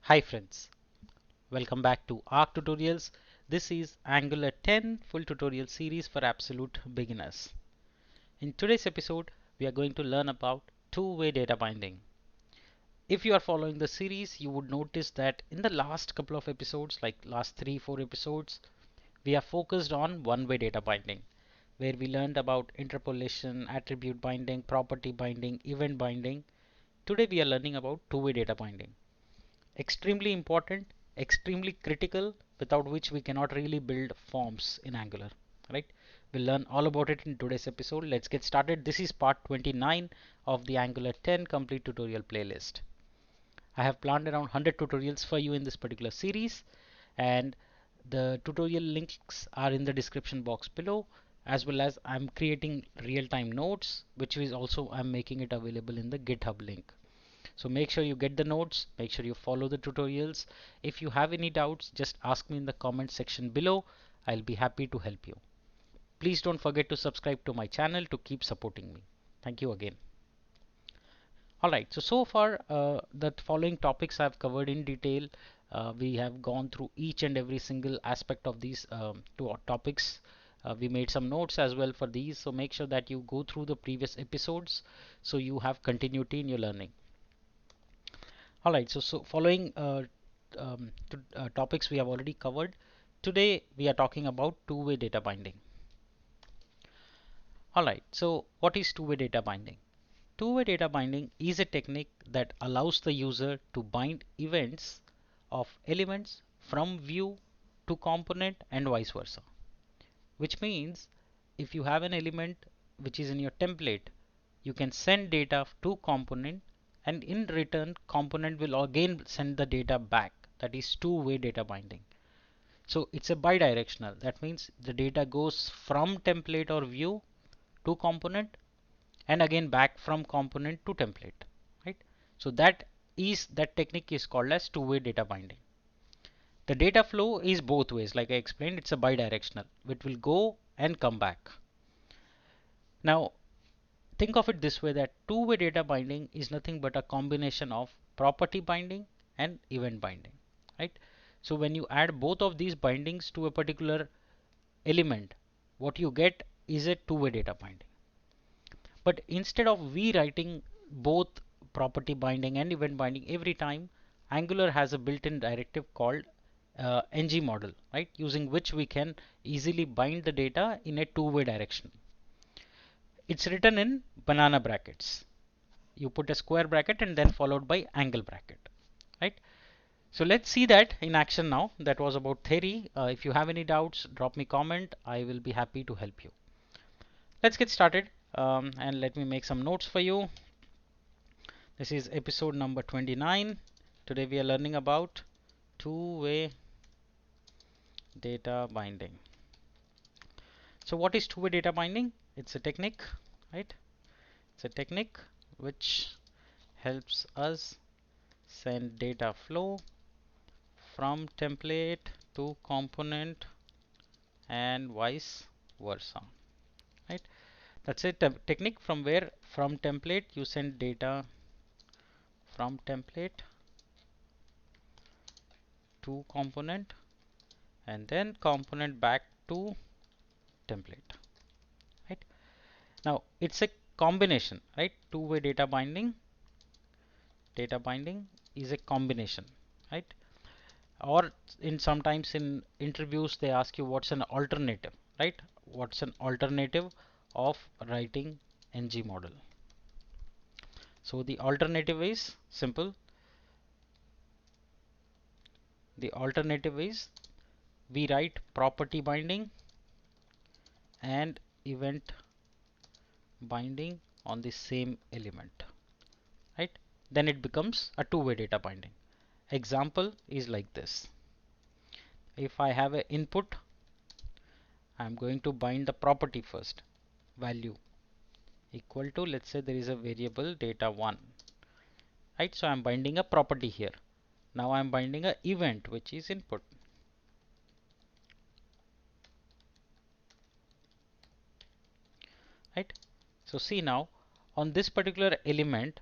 Hi friends, welcome back to Arc Tutorials. This is Angular 10 full tutorial series for absolute beginners. In today's episode, we are going to learn about two-way data binding. If you are following the series, you would notice that in the last couple of episodes, like last 3-4 episodes, we are focused on one-way data binding, where we learned about interpolation, attribute binding, property binding, event binding. Today we are learning about two-way data binding. Extremely important, extremely critical, without which we cannot really build forms in Angular, right? We'll learn all about it in today's episode. Let's get started. This is part 29 of the Angular 10 complete tutorial playlist. I have planned around 100 tutorials for you in this particular series, and the tutorial links are in the description box below, as well as I'm creating real-time notes, which is also I'm making it available in the GitHub link. So make sure you get the notes, make sure you follow the tutorials. If you have any doubts, just ask me in the comment section below. I'll be happy to help you. Please don't forget to subscribe to my channel to keep supporting me. Thank you again. Alright, so far the following topics I've covered in detail. We have gone through each and every single aspect of these two topics. We made some notes as well for these, so make sure that you go through the previous episodes so you have continuity in your learning. Alright, so following topics we have already covered. Today we are talking about two-way data binding. Alright, so what is two-way data binding? Two-way data binding is a technique that allows the user to bind events of elements from view to component and vice versa. Which means if you have an element which is in your template, you can send data to component, and in return component will again send the data back. That is two-way data binding. So it's a bidirectional. That means the data goes from template or view to component and again back from component to template, right? So that technique is called as two-way data binding. The data flow is both ways, like I explained. It's a bidirectional. It will go and come back. Now think of it this way, that two-way data binding is nothing but a combination of property binding and event binding, right? So when you add both of these bindings to a particular element, what you get is a two-way data binding. But instead of we writing both property binding and event binding every time, Angular has a built-in directive called ng model, right? Using which we can easily bind the data in a two-way direction. It's written in banana brackets. You put a square bracket and then followed by angle bracket, right? So let's see that in action now. That was about theory. If you have any doubts, drop me comment. I will be happy to help you. Let's get started, and let me make some notes for you. This is episode number 29. Today we are learning about two-way data binding. So what is two-way data binding? It's a technique, right? It's a technique which helps us send data flow from template to component and vice versa, right? That's a technique from where from template you send data from template to component and then component back to template, right? Now it's a combination, right? Two-way data binding is a combination, right? Or in sometimes in interviews they ask you what's an alternative, right? What's an alternative of writing ng model? So the alternative is simple. The alternative is we write property binding and event binding on the same element, right? Then it becomes a two-way data binding. Example is like this. If I have an input, I'm going to bind the property first, value equal to, let's say there is a variable data1, right? So I'm binding a property here. Now I'm binding a event which is input, right? So see now on this particular element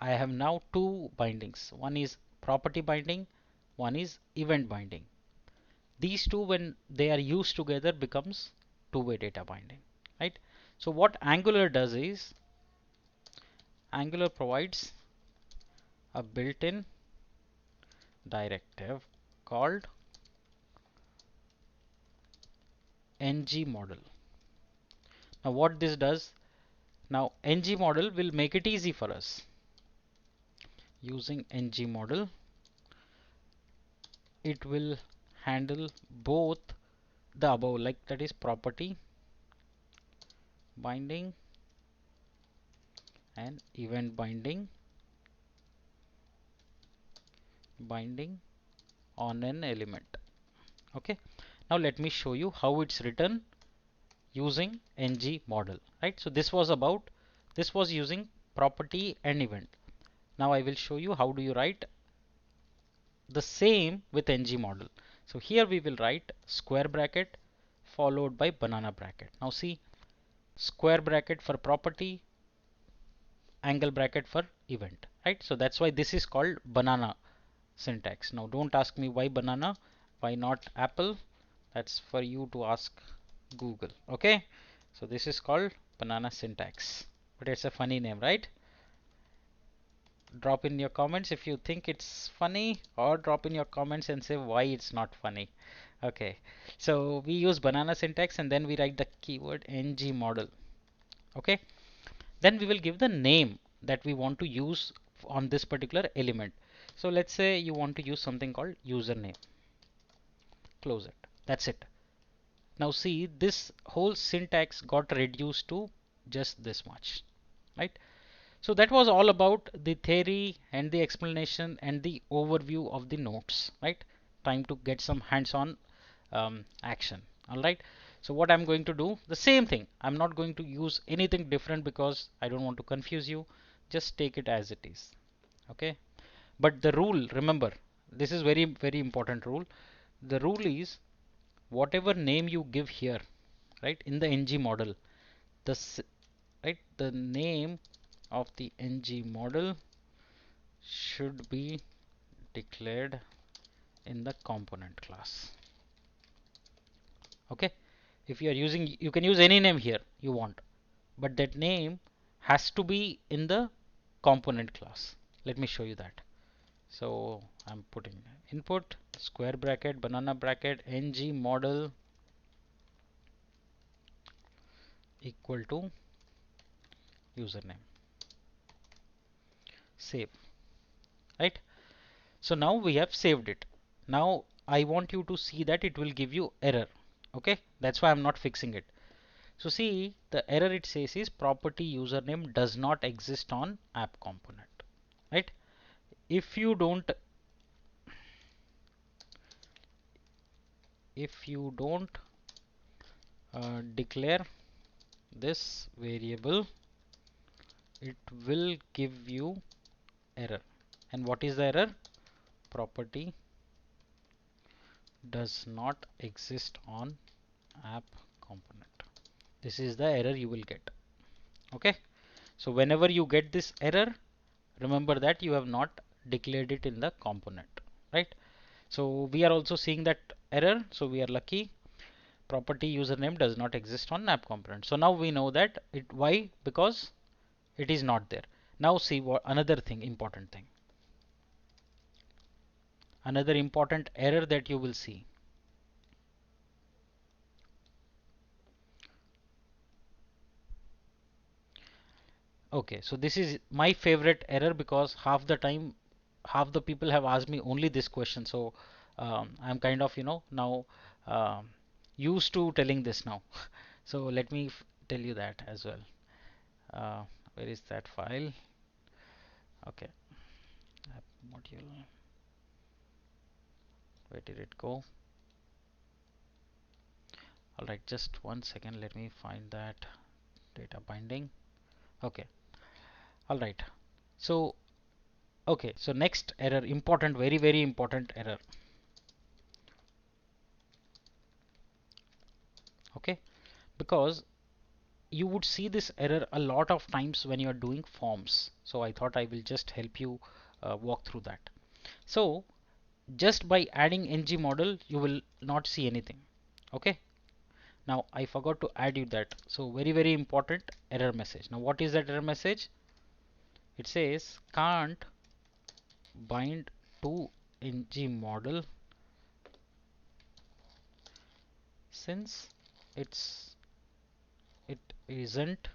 I have now two bindings. One is property binding, one is event binding. These two, when they are used together, becomes two-way data binding, right? So what Angular does is Angular provides a built-in directive called ng model. Now what this does, now ng model will make it easy for us. Using ng model, it will handle both the above, like that is property binding and event binding on an element. Okay, now let me show you how it's written using ng model, right? So this was using property and event. Now I will show you how do you write the same with ng model. So here we will write square bracket followed by banana bracket. Now see, square bracket for property, angle bracket for event, right? So that's why this is called banana syntax. Now don't ask me why banana, why not apple. That's for you to ask Google. Okay, so this is called banana syntax, but it's a funny name, right? Drop in your comments if you think it's funny, or drop in your comments and say why it's not funny. Okay, so we use banana syntax and then we write the keyword ng model. Okay, then we will give the name that we want to use on this particular element. So let's say you want to use something called username. Close it. That's it. Now see, this whole syntax got reduced to just this much, right? So that was all about the theory and the explanation and the overview of the notes, right? Time to get some hands-on action. All right. So what I'm going to do, the same thing. I'm not going to use anything different because I don't want to confuse you. Just take it as it is. Okay. But the rule, remember, this is very, very important rule. The rule is whatever name you give here, right, in the ng model, the name of the ng model should be declared in the component class. Okay, if you are using, you can use any name here you want, but that name has to be in the component class. Let me show you that. So I'm putting input square bracket banana bracket ng model equal to username. Save, right? So now we have saved it. Now I want you to see that it will give you error. Okay, that's why I'm not fixing it. So see, the error it says is property username does not exist on app component, right? If you don't declare this variable, it will give you error. And what is the error? Property does not exist on app component. This is the error you will get. Okay, so whenever you get this error, remember that you have not declared it in the component, right? So we are also seeing that error, so we are lucky. Property username does not exist on app component. So now we know that it, why? Because it is not there. Now see what another thing, important thing, another important error that you will see. Okay, so this is my favorite error because half the time, half the people have asked me only this question. So I'm kind of, now used to telling this now. So let me tell you that as well. Where is that file? Okay, app module. Where did it go? All right, just 1 second. Let me find that data binding. Okay, all right. So okay, so next error, important, very, very important error. Okay, because you would see this error a lot of times when you're doing forms. So I thought I will just help you walk through that. So just by adding ng model you will not see anything. Okay, now I forgot to add you that, so very important error message. Now what is that error message? It says can't bind to ng model since it's it isn't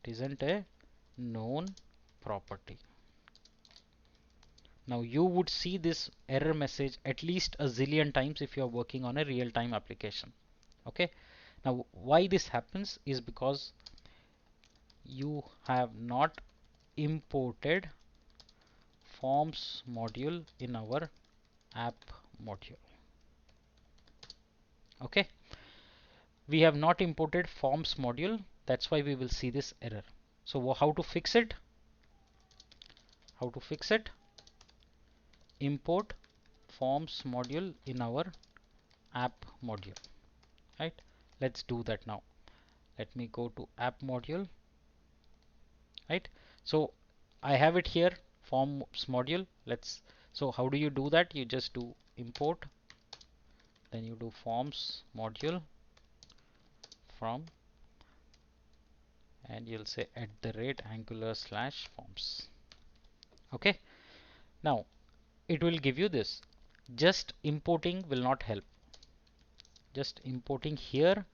it isn't a known property. Now you would see this error message at least a zillion times if you are working on a real-time application. Okay, now why this happens is because you have not imported forms module in our app module. Okay, we have not imported forms module, that's why we will see this error. So how to fix it? Import forms module in our app module. Right, let's do that now. Let me go to app module. Right, so I have it here, forms module. So how do you do that? You just do import, then you do forms module from, and you'll say @angular/forms. Okay, now it will give you this. Just importing will not help. Just importing here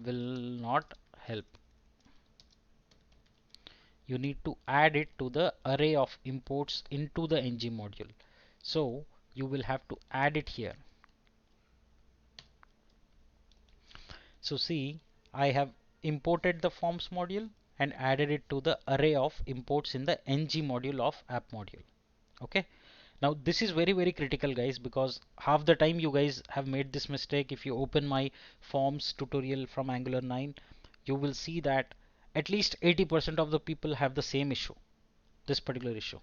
will not help. You need to add it to the array of imports into the ng module. So you will have to add it here. So see, I have imported the forms module and added it to the array of imports in the ng module of app module. Okay, now this is very critical guys, because half the time you guys have made this mistake. If you open my forms tutorial from Angular 9, you will see that at least 80% of the people have the same issue, this particular issue.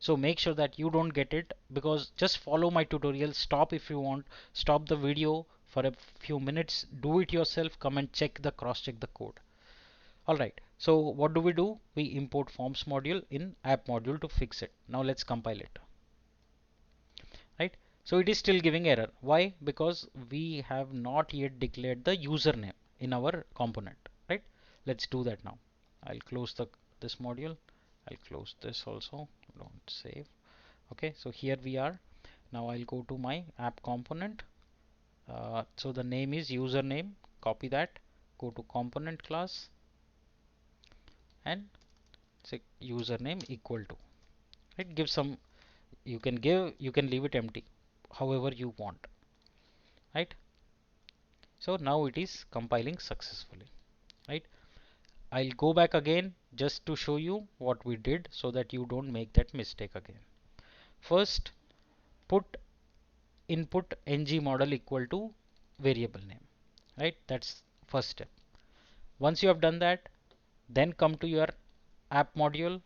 So make sure that you don't get it, because just follow my tutorial. Stop if you want, stop the video for a few minutes, do it yourself, come and cross check the code. Alright, so what do? We import forms module in app module to fix it. Now let's compile it. Right, so it is still giving error. Why? Because we have not yet declared the username in our component. Right, let's do that now. I'll close this module. I'll close this also, don't save. Okay, so here we are. Now I'll go to my app component. So the name is username, copy that, go to component class and say username equal to, right, give some, you can leave it empty however you want. Right, so now it is compiling successfully. Right, I'll go back again just to show you what we did so that you don't make that mistake again. First, put input ng model equal to variable name. Right, that's first step. Once you have done that, then come to your app module,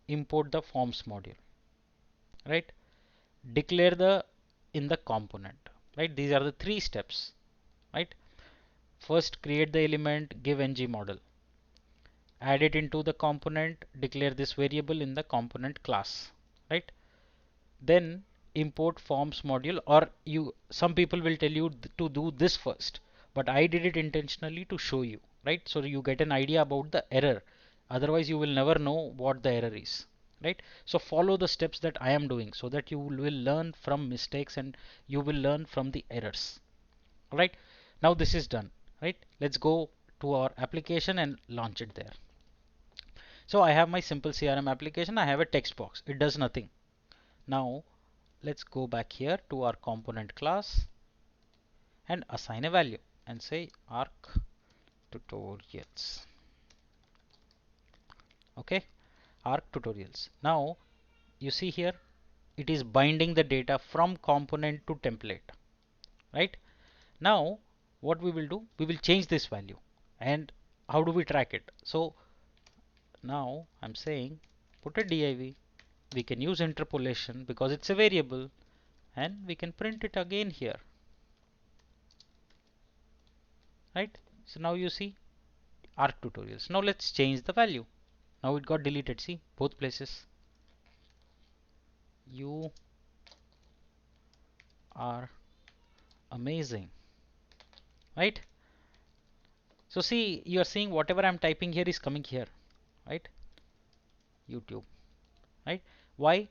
import the forms module. Right, declare the in the component. Right, these are the three steps. Right, first create the element, give ng model, add it into the component, declare this variable in the component class. Right, then import forms module, or some people will tell you to do this first, but I did it intentionally to show you. Right, so you get an idea about the error, otherwise you will never know what the error is. Right, so follow the steps that I am doing so that you will learn from mistakes and you will learn from the errors. All right, now this is done. Right, let's go to our application and launch it there. So I have my simple CRM application. I have a text box, it does nothing. Now let's go back here to our component class and assign a value and say arc tutorials. Okay, arc tutorials. Now you see here it is binding the data from component to template. Right, now what we will do, we will change this value. And how do we track it? So now I'm saying put a div, we can use interpolation because it's a variable, and we can print it again here. Right, so now you see arc tutorials. Now let's change the value. Now it got deleted, see, both places. are amazing, right? So see, you are seeing whatever I'm typing here is coming here, right? YouTube, right? Why?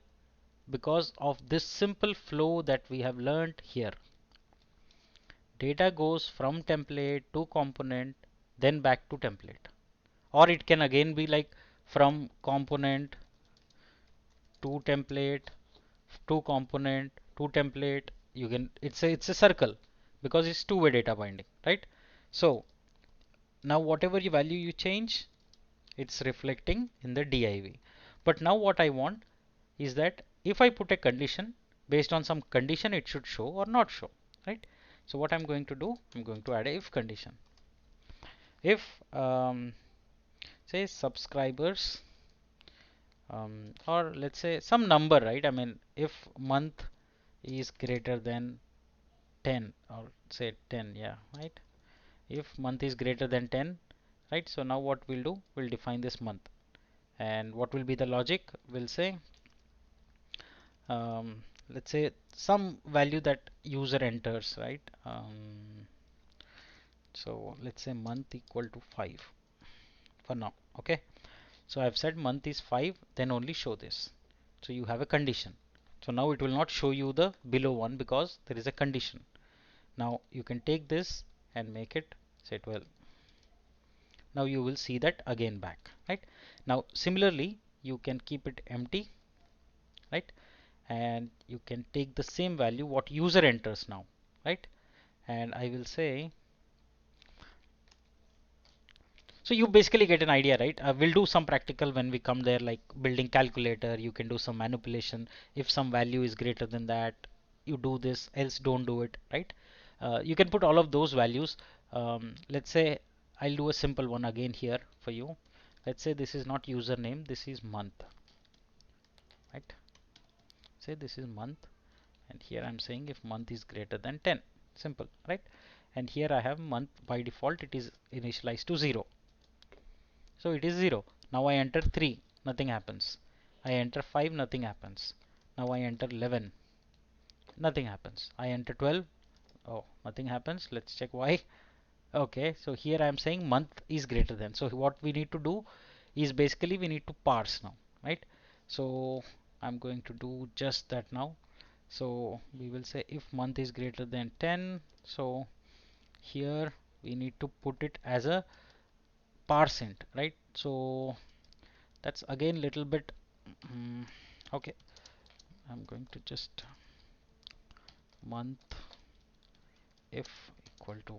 Because of this simple flow that we have learned here. Data goes from template to component, then back to template. Or it can again be like from component to template to component to template. You can, it's a circle because it's two-way data binding, right? So now whatever value you change, it's reflecting in the div. But now what I want is that if I put a condition, based on some condition it should show or not show, right? So what I'm going to do, I'm going to add a if condition. If say subscribers, or let's say some number, right? I mean, if month is greater than 10, or say 10, yeah, right? If month is greater than 10, right? So now what we'll do, we'll define this month, and what will be the logic? We'll say let's say some value that user enters, right? So let's say month equal to 5 for now. Okay, so I've said month is 5, then only show this. So you have a condition. So now it will not show you the below one because there is a condition. Now you can take this and make it say 12. Now you will see that again back, right? Now similarly you can keep it empty, right? And you can take the same value what user enters now, right? And I will say, so you basically get an idea, right? We'll do some practical when we come there, like building calculator. You can do some manipulation. If some value is greater than that, you do this, else don't do it, right? You can put all of those values. Let's say I'll do a simple one again here for you. Let's say this is not username, this is month, right? Say this is month, and here I'm saying if month is greater than 10. Simple, right? And here I have month. By default it is initialized to 0. So it is 0. Now I enter 3, nothing happens. I enter 5, nothing happens. Now I enter 11, nothing happens. I enter 12, oh, nothing happens. Let's check why. Okay, so here I am saying month is greater than. So what we need to do is basically we need to parse now, right? So I'm going to do just that now. So we will say if month is greater than 10. So here we need to put it as a parseInt, right? So that's again little bit okay. I'm going to just month if equal to,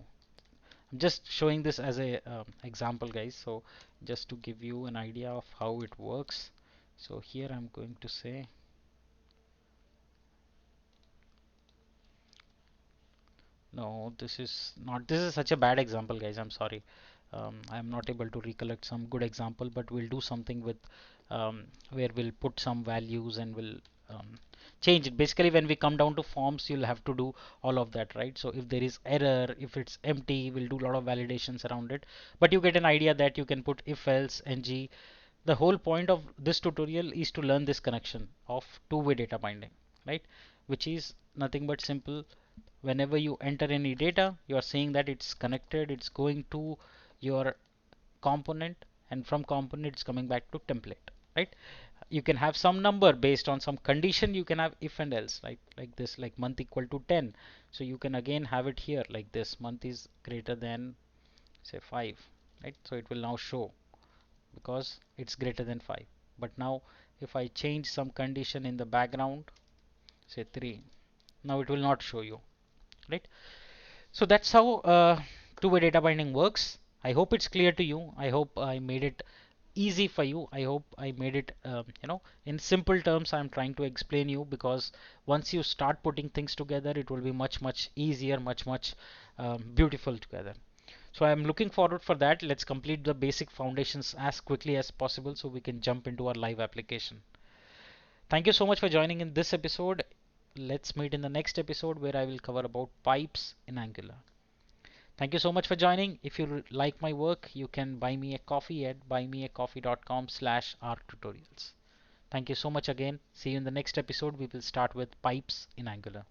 I'm just showing this as a example, guys, so just to give you an idea of how it works. So here I'm going to say no, this is not, this is such a bad example, guys, I'm sorry. I'm not able to recollect some good example, but we'll do something with where we'll put some values and we'll change it. Basically when we come down to forms, you'll have to do all of that, right? So if there is error, if it's empty, we'll do a lot of validations around it, but you get an idea that you can put if else ng. The whole point of this tutorial is to learn this connection of two-way data binding, right? Which is nothing but simple. Whenever you enter any data, you are saying that it's connected, it's going to your component, and from component it's coming back to template, right? You can have some number based on some condition. You can have if and else, right? Like this, like month equal to 10. So you can again have it here like this, month is greater than say 5, right? So it will now show because it's greater than 5. But now if I change some condition in the background, say 3, now it will not show you, right? So that's how two-way data binding works. I hope it's clear to you. I hope I made it easy for you. I hope I made it in simple terms. I'm trying to explain you, because once you start putting things together, it will be much easier, much beautiful together. So I'm looking forward for that. Let's complete the basic foundations as quickly as possible so we can jump into our live application. Thank you so much for joining in this episode. Let's meet in the next episode where I will cover about pipes in Angular. Thank you so much for joining. If you like my work, you can buy me a coffee at buymeacoffee.com/rtutorials. Thank you so much again. See you in the next episode. We will start with pipes in Angular.